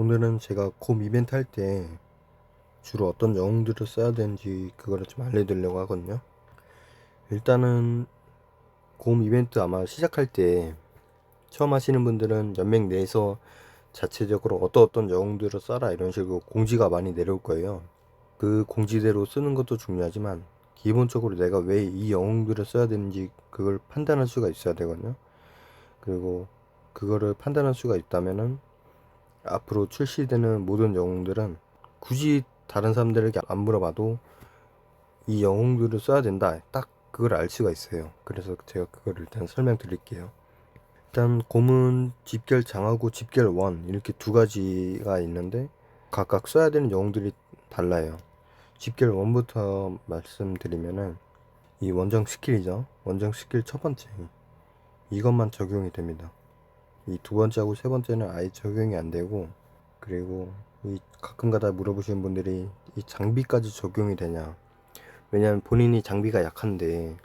오늘은 제가 곰 이벤트 할 때 주로 어떤 영웅들을 써야 되는지 그거를 좀 알려드리려고 하거든요. 일단은 곰 이벤트 아마 시작할 때 처음 하시는 분들은 연맹 내에서 자체적으로 어떤 영웅들을 써라 이런 식으로 공지가 많이 내려올 거예요. 그 공지대로 쓰는 것도 중요하지만 기본적으로 내가 왜 이 영웅들을 써야 되는지 그걸 판단할 수가 있어야 되거든요. 그리고 그거를 판단할 수가 있다면은 앞으로 출시되는 모든 영웅들은 굳이 다른 사람들에게 안 물어봐도 이 영웅들을 써야 된다, 딱 그걸 알 수가 있어요. 그래서 제가 그거를 일단 설명드릴게요. 일단 곰은 집결 장하고 집결 원 이렇게 두 가지가 있는데 각각 써야 되는 영웅들이 달라요. 집결 원부터 말씀드리면은 이 원정 스킬이죠. 원정 스킬 첫 번째 이것만 적용이 됩니다. 이 두 번째하고 세 번째는 아예 적용이 안 되고, 그리고 이 가끔가다 물어보시는 분들이 이 장비까지 적용이 되냐, 왜냐면 본인이 장비가 약한데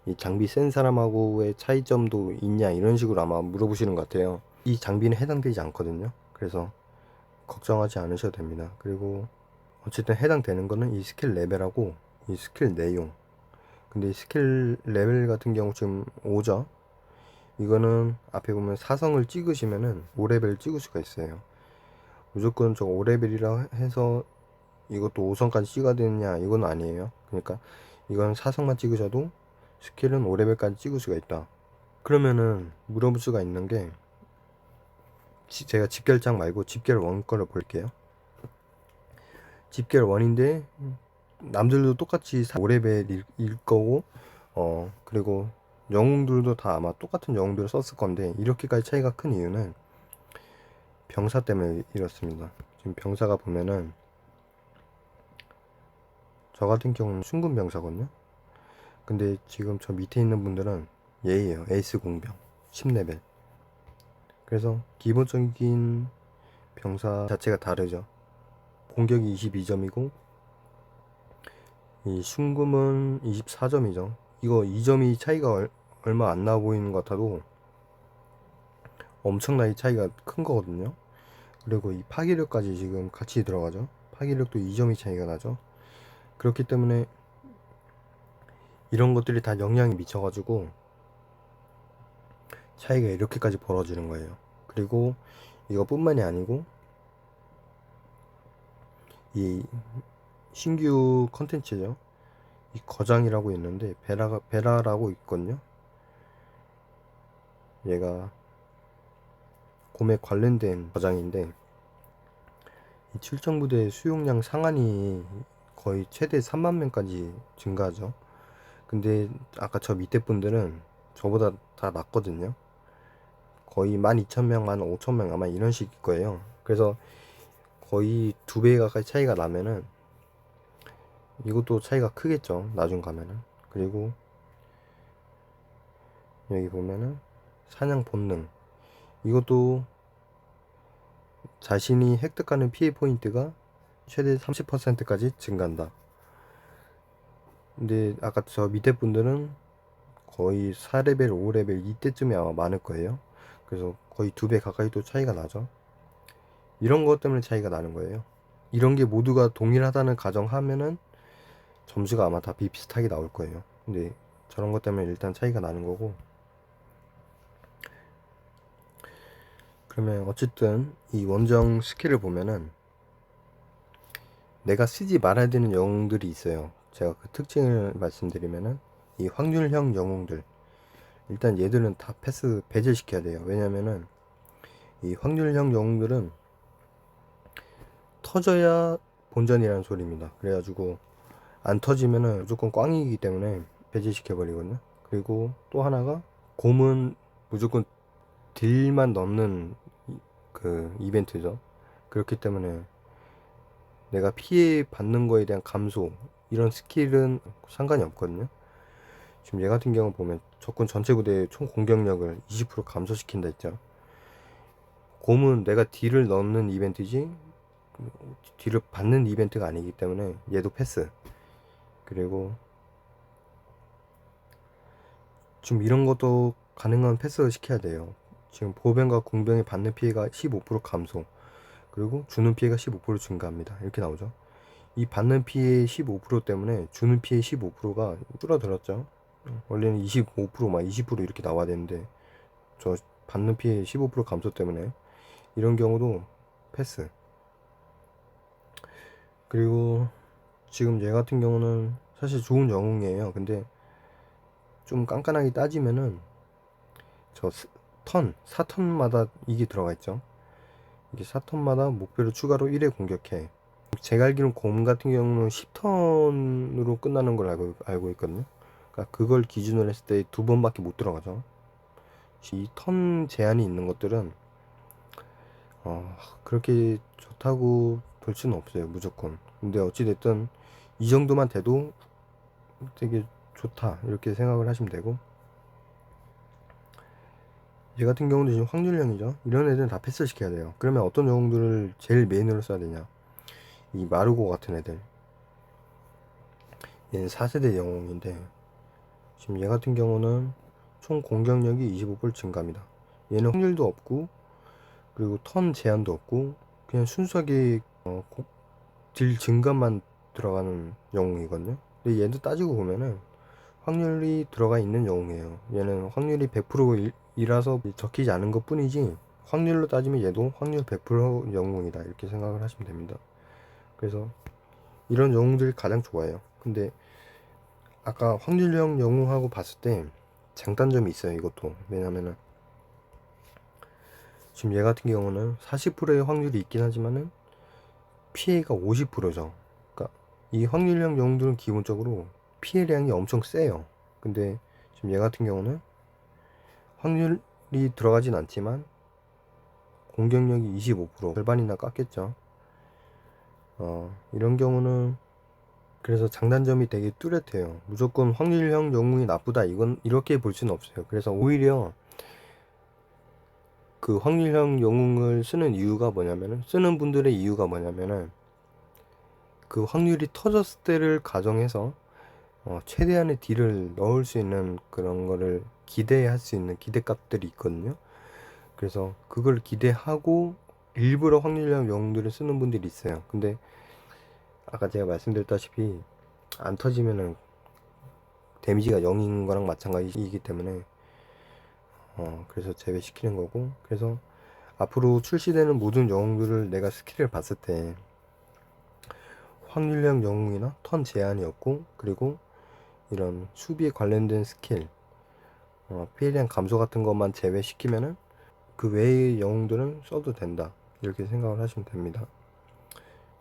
이 장비 센 사람하고의 차이점도 있냐 이런 식으로 아마 물어보시는 것 같아요. 이 장비는 해당되지 않거든요. 그래서 걱정하지 않으셔도 됩니다. 그리고 어쨌든 해당되는 거는 이 스킬 레벨하고 이 스킬 내용. 근데 이 스킬 레벨 같은 경우 지금 5죠. 이거는 앞에 보면 사성을 찍으시면은 5레벨 찍을 수가 있어요. 무조건 저 5레벨이라 해서 이것도 5성까지 찍어야 되느냐, 이건 아니에요. 그러니까 이건 4성만 찍으셔도 스킬은 5레벨까지 찍을 수가 있다. 그러면은 물어볼 수가 있는 게, 제가 집결장 말고 집결 원 거를 볼게요. 집결 원인데 남들도 똑같이 5레벨일 거고, 그리고 영웅들도 다 아마 똑같은 영웅들을 썼을 건데 이렇게까지 차이가 큰 이유는 병사 때문에 이렇습니다. 지금 병사가 보면은 저 같은 경우는 순금 병사거든요. 근데 지금 저 밑에 있는 분들은 얘예요. 에이스 공병 10레벨. 그래서 기본적인 병사 자체가 다르죠. 공격이 22점이고 이 순금은 24점이죠. 이거 2점이 차이가 얼마 안 나 보이는 것 같아도 엄청나게 차이가 큰 거거든요. 그리고 이 파괴력까지 지금 같이 들어가죠. 파괴력도 2점이 차이가 나죠. 그렇기 때문에 이런 것들이 다 영향이 미쳐가지고 차이가 이렇게까지 벌어지는 거예요. 그리고 이것뿐만이 아니고 이 신규 컨텐츠죠. 이 거장이라고 있는데 베라라고 있거든요. 얘가 곰에 관련된 거장인데 이 출정부대 수용량 상한이 거의 최대 3만 명까지 증가하죠. 근데 아까 저 밑에 분들은 저보다 다 낫거든요. 거의 12,000명, 15,000명 아마 이런 식일 거예요. 그래서 거의 2배 가까이 차이가 나면은 이것도 차이가 크겠죠. 나중 가면은. 그리고 여기 보면은 사냥 본능, 이것도 자신이 획득하는 피해 포인트가 최대 30%까지 증가한다. 근데 아까 저 밑에 분들은 거의 4레벨, 5레벨 이때쯤에 아마 많을 거예요. 그래서 거의 2배 가까이 또 차이가 나죠. 이런 것 때문에 차이가 나는 거예요. 이런 게 모두가 동일하다는 가정하면은 점수가 아마 다 비슷하게 나올 거예요. 근데 저런 것 때문에 일단 차이가 나는 거고, 그러면 어쨌든 이 원정 스킬을 보면은 내가 쓰지 말아야 되는 영웅들이 있어요. 제가 그 특징을 말씀드리면은 이 확률형 영웅들, 일단 얘들은 다 패스 배제시켜야 돼요. 왜냐면은 이 확률형 영웅들은 터져야 본전이라는 소리입니다. 그래가지고 안 터지면은 무조건 꽝이기 때문에 배제시켜 버리거든요. 그리고 또 하나가 곰은 무조건 딜만 넣는 그 이벤트죠. 그렇기 때문에 내가 피해 받는 거에 대한 감소, 이런 스킬은 상관이 없거든요. 지금 얘 같은 경우 보면 적군 전체 부대의 총 공격력을 20% 감소시킨다 했죠. 곰은 내가 딜을 넣는 이벤트지 딜을 받는 이벤트가 아니기 때문에 얘도 패스. 그리고 좀 이런 것도 가능한 패스 시켜야 돼요. 지금 보병과 공병이 받는 피해가 15% 감소. 그리고 주는 피해가 15% 증가합니다. 이렇게 나오죠. 이 받는 피해의 15% 때문에 주는 피해의 15%가 줄어들었죠. 원래는 25%, 막 20% 이렇게 나와야 되는데 저 받는 피해의 15% 감소 때문에 이런 경우도 패스. 그리고 지금 얘 같은 경우는 사실 좋은 영웅이에요. 근데 좀 깐깐하게 따지면은 저 4턴마다 이게 들어가 있죠. 이게 4턴마다 목표를 추가로 1회 공격해. 제가 알기로는 곰 같은 경우는 10턴으로 끝나는 걸 알고 있거든요. 그러니까 그걸 기준으로 했을 때 2번밖에 못 들어가죠. 이 턴 제한이 있는 것들은 그렇게 좋다고 볼 수는 없어요. 무조건. 근데 어찌됐든 이 정도만 돼도 되게 좋다 이렇게 생각을 하시면 되고, 얘 같은 경우도 지금 확률형이죠. 이런 애들은 다 패스 시켜야 돼요. 그러면 어떤 영웅들을 제일 메인으로 써야 되냐, 이 마르고 같은 애들. 얘는 4세대 영웅인데 지금 얘 같은 경우는 총 공격력이 25% 증가합니다. 얘는 확률도 없고 그리고 턴 제한도 없고 그냥 순수하게 딜 증가만 들어가는 영웅이거든요. 근데 얘도 따지고 보면은 확률이 들어가 있는 영웅이에요. 얘는 확률이 100%이라서 적히지 않은 것 뿐이지, 확률로 따지면 얘도 확률 100% 영웅이다 이렇게 생각을 하시면 됩니다. 그래서 이런 영웅들이 가장 좋아요. 근데 아까 확률형 영웅하고 봤을 때 장단점이 있어요. 이것도 왜냐면은 지금 얘 같은 경우는 40%의 확률이 있긴 하지만은 피해가 50%죠. 그러니까 이 확률형 영웅들은 기본적으로 피해량이 엄청 세요. 근데 지금 얘 같은 경우는 확률이 들어가진 않지만 공격력이 25% 절반이나 깎였죠. 이런 경우는 그래서 장단점이 되게 뚜렷해요. 무조건 확률형 영웅이 나쁘다 이건 이렇게 볼 수는 없어요. 그래서 오히려 그 확률형 영웅을 쓰는 이유가 뭐냐면은, 쓰는 분들의 이유가 뭐냐면은 그 확률이 터졌을 때를 가정해서 최대한의 딜을 넣을 수 있는 그런 거를 기대할 수 있는 기대값들이 있거든요. 그래서 그걸 기대하고 일부러 확률형 영웅들을 쓰는 분들이 있어요. 근데 아까 제가 말씀드렸다시피 안 터지면은 데미지가 0인 거랑 마찬가지이기 때문에 그래서 제외시키는 거고, 그래서 앞으로 출시되는 모든 영웅들을 내가 스킬을 봤을 때 확률형 영웅이나 턴 제한이 없고, 그리고 이런 수비에 관련된 스킬, 피해량 감소 같은 것만 제외시키면은 그 외의 영웅들은 써도 된다 이렇게 생각을 하시면 됩니다.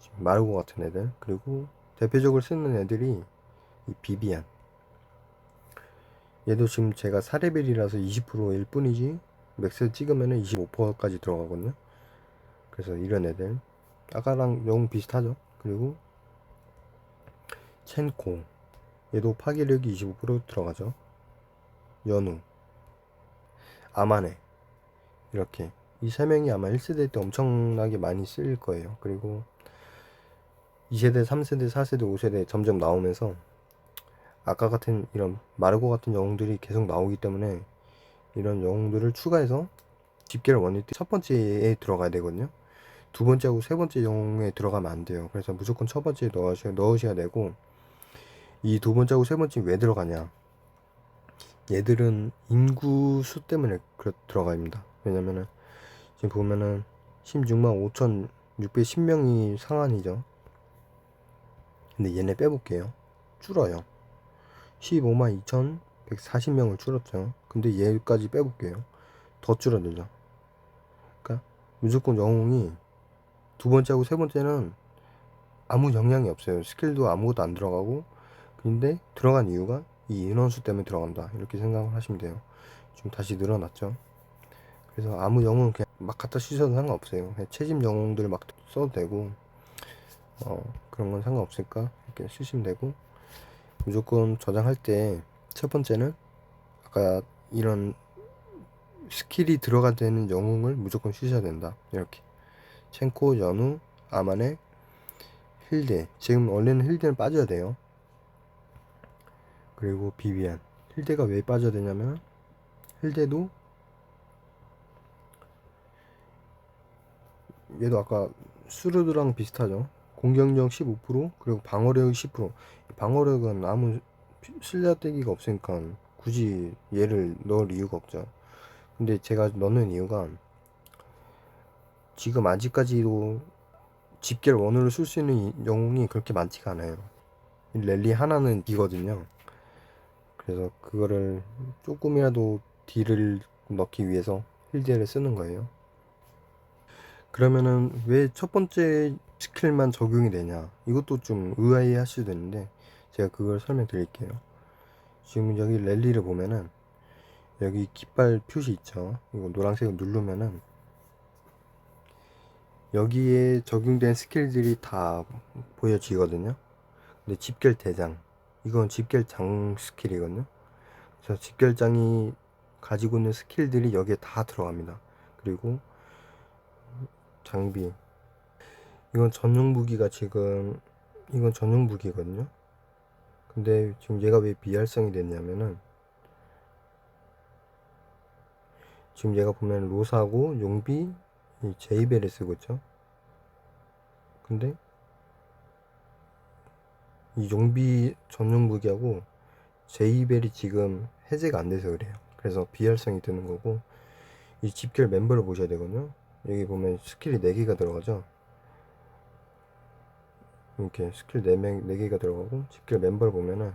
지금 마르고 같은 애들, 그리고 대표적으로 쓰는 애들이 이 비비안. 얘도 지금 제가 4레벨이라서 20%일 뿐이지 맥스 찍으면은 25%까지 들어가거든요. 그래서 이런 애들 아까랑 영웅 비슷하죠. 그리고 첸코, 얘도 파괴력이 25% 들어가죠. 연우, 아마네, 이렇게 이 세 명이 아마 1세대 때 엄청나게 많이 쓰일 거예요. 그리고 2세대, 3세대, 4세대, 5세대 점점 나오면서 아까 같은 이런 마르고 같은 영웅들이 계속 나오기 때문에 이런 영웅들을 추가해서 집계를 원일 때 첫 번째에 들어가야 되거든요. 두 번째하고 세 번째 영웅에 들어가면 안 돼요. 그래서 무조건 첫 번째에 넣으셔야 되고, 이 두 번째하고 세 번째 왜 들어가냐, 얘들은 인구 수 때문에 들어갑니다. 왜냐면은 지금 보면은 16만 5,610명이 상한이죠. 근데 얘네 빼볼게요. 줄어요. 15만 2,140명을 줄었죠. 근데 얘까지 빼볼게요. 더 줄어들죠. 그러니까 무조건 영웅이 두 번째하고 세 번째는 아무 영향이 없어요. 스킬도 아무것도 안 들어가고, 근데 들어간 이유가 이 인원수 때문에 들어간다 이렇게 생각을 하시면 돼요. 지금 다시 늘어났죠. 그래서 아무 영웅 그냥 막 갖다 쓰셔도 상관없어요. 그냥 채집 영웅들 막 써도 되고, 그런 건 상관없으니까 이렇게 쓰시면 되고, 무조건 저장할 때 첫 번째는 아까 이런 스킬이 들어가 되는 영웅을 무조건 쓰셔야 된다. 이렇게 첸코, 연우, 아마네, 힐데. 지금 원래는 힐데는 빠져야 돼요. 그리고 비비안. 힐데가 왜 빠져야 되냐면 힐데도 얘도 아까 수르드랑 비슷하죠. 공격력 15% 그리고 방어력 10%. 방어력은 아무 실ля대기가 없으니까 굳이 얘를 넣을 이유가 없죠. 근데 제가 넣는 이유가 지금 아직까지도 집결 원으로 쓸 수 있는 영웅이 그렇게 많지가 않아요. 랠리 하나는 D거든요. 그래서 그거를 조금이라도 D를 넣기 위해서 힐드를 쓰는 거예요. 그러면은 왜 첫 번째 스킬만 적용이 되냐, 이것도 좀 의아해 하실 수도 있는데 제가 그걸 설명드릴게요. 지금 여기 랠리를 보면은 여기 깃발 표시 있죠. 이거 노란색을 누르면은 여기에 적용된 스킬들이 다 보여지거든요. 근데 집결 대장, 이건 집결장 스킬이거든요. 그래서 집결장이 가지고 있는 스킬들이 여기에 다 들어갑니다. 그리고 장비, 이건 전용 무기가 지금, 이건 전용 무기거든요. 근데 지금 얘가 왜 비활성이 됐냐면은 지금 얘가 보면 로사하고 용비, 이 제이벨을 쓰고 있죠. 근데 이 용비 전용 무기하고 제이벨이 지금 해제가 안 돼서 그래요. 그래서 비활성이 되는 거고, 이 집결 멤버를 보셔야 되거든요. 여기 보면 스킬이 4개가 들어가죠. 이렇게 스킬 4개가 들어가고, 집결 멤버를 보면은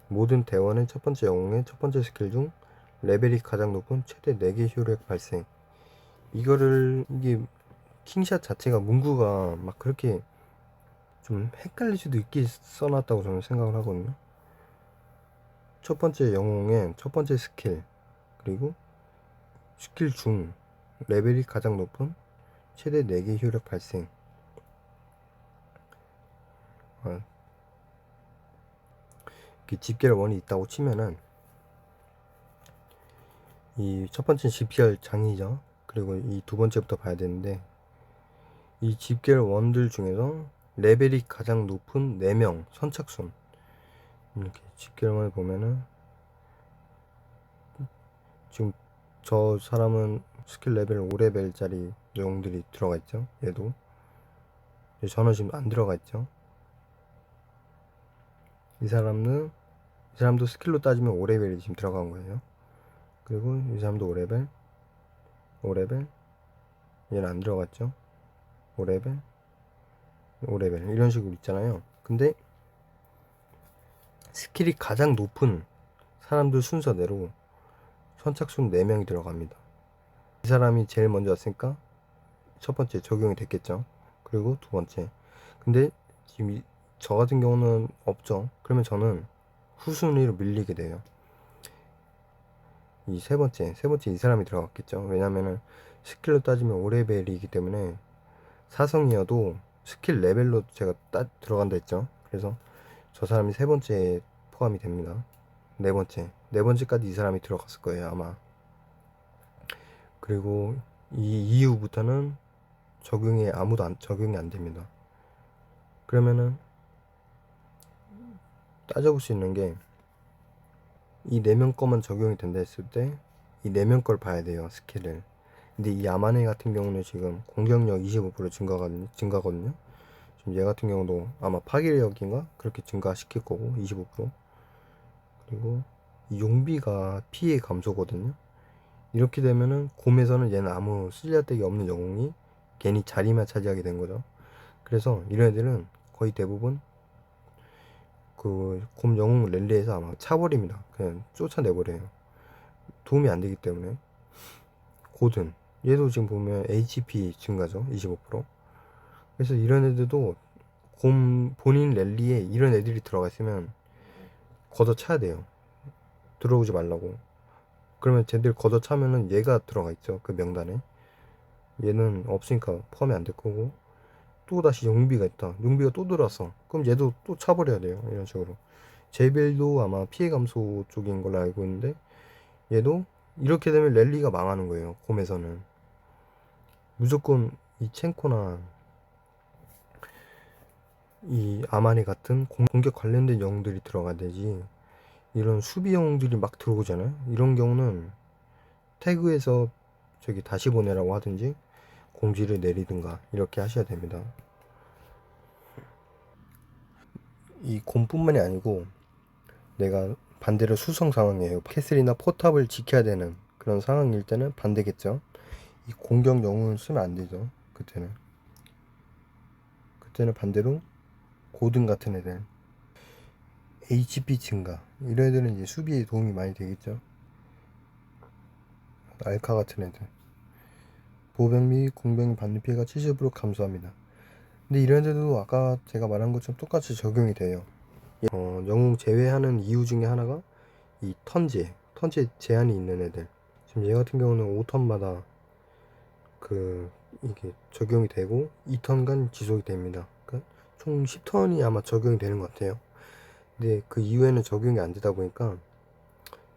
모든 대원의 첫 번째 영웅의 첫 번째 스킬 중 레벨이 가장 높은 최대 4개 효력 발생. 이게 킹샷 자체가 문구가 막 그렇게 좀 헷갈릴 수도 있게 써놨다고 저는 생각을 하거든요. 첫 번째 영웅의 첫 번째 스킬, 그리고 스킬 중 레벨이 가장 높은 최대 4개 효력 발생. 집결 원이 있다고 치면은 이 첫 번째 집결 장이죠. 그리고 이 두 번째부터 봐야 되는데, 이 집결 원들 중에서 레벨이 가장 높은 4명 선착순, 이렇게 집결 원을 보면은 지금 저 사람은 스킬 레벨 5레벨짜리 영웅들이 들어가 있죠. 얘도. 저는 지금 안 들어가 있죠. 이 사람도 스킬로 따지면 5레벨이 지금 들어간 거예요. 그리고 이 사람도 5레벨, 얘는 안 들어갔죠. 5레벨, 이런 식으로 있잖아요. 근데 스킬이 가장 높은 사람들 순서대로 선착순 4명이 들어갑니다. 이 사람이 제일 먼저 왔으니까 첫 번째 적용이 됐겠죠. 그리고 두 번째. 근데 지금 저 같은 경우는 없죠. 그러면 저는 후순위로 밀리게 돼요. 이 세 번째 이 사람이 들어갔겠죠. 왜냐면은 스킬로 따지면 5레벨이기 때문에 사성이어도 스킬 레벨로 제가 들어간다 했죠. 그래서 저 사람이 세 번째에 포함이 됩니다. 네 번째까지 이 사람이 들어갔을 거예요, 아마. 그리고 이 이후부터는 적용이 안 됩니다. 그러면은 따져볼 수 있는 게, 이 4명 거만 적용이 된다 했을 때 이 4명 걸 봐야 돼요, 스킬을. 근데 이 야마네 같은 경우는 지금 공격력 25% 증가거든요. 지금 얘 같은 경우도 아마 파괴력인가 그렇게 증가시킬 거고, 25%. 그리고 이 용비가 피해 감소거든요. 이렇게 되면은 곰에서는 얘는 아무 쓸데기 없는 영웅이 괜히 자리만 차지하게 된 거죠. 그래서 이런 애들은 거의 대부분 그 곰 영웅 랠리에서 아마 차버립니다. 그냥 쫓아내버려요. 도움이 안 되기 때문에. 고든, 얘도 지금 보면 HP 증가죠, 25%. 그래서 이런 애들도 곰 본인 랠리에 이런 애들이 들어가 있으면 걷어차야 돼요. 들어오지 말라고. 그러면 쟤들 걷어차면은 얘가 들어가 있죠, 그 명단에. 얘는 없으니까 포함이 안 될 거고, 또 다시 용비가 있다, 용비가 또 들어왔어, 그럼 얘도 또 차버려야 돼요. 이런 식으로. 제벨도 아마 피해 감소 쪽인 걸로 알고 있는데, 얘도 이렇게 되면 랠리가 망하는 거예요, 곰에서는. 무조건 이 첸코나 이 아마네 같은 공격 관련된 영웅들이 들어가야 되지, 이런 수비 영웅들이 막 들어오잖아요. 이런 경우는 태그에서 저기 다시 보내라고 하든지 공지를 내리든가 이렇게 하셔야 됩니다. 이 곰뿐만이 아니고 내가 반대로 수성 상황이에요. 캐슬이나 포탑을 지켜야 되는 그런 상황일 때는 반대겠죠. 이 공격 영웅을 쓰면 안 되죠. 그때는 반대로 고든 같은 애들, HP 증가 이런 애들은 이제 수비에 도움이 많이 되겠죠. 알카 같은 애들, 보병 및 공병 받는 피해가 70% 감소합니다. 근데 이런 애들도 아까 제가 말한 것처럼 똑같이 적용이 돼요. 영웅 제외하는 이유 중에 하나가 이 턴제 제한이 있는 애들. 지금 얘 같은 경우는 5턴마다 이게 적용이 되고 2턴간 지속이 됩니다. 그러니까 총 10턴이 아마 적용이 되는 것 같아요. 근데 그 이후에는 적용이 안 되다 보니까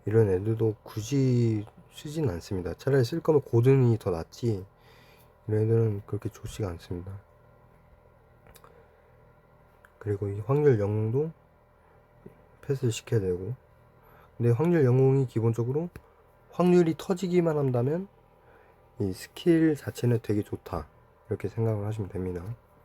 이런 애들도 굳이 쓰진 않습니다. 차라리 쓸 거면 고든이 더 낫지 이런 애들은 그렇게 좋지가 않습니다. 그리고 이 확률 영웅도 패스 시켜야 되고, 근데 확률 영웅이 기본적으로 확률이 터지기만 한다면 이 스킬 자체는 되게 좋다 이렇게 생각을 하시면 됩니다.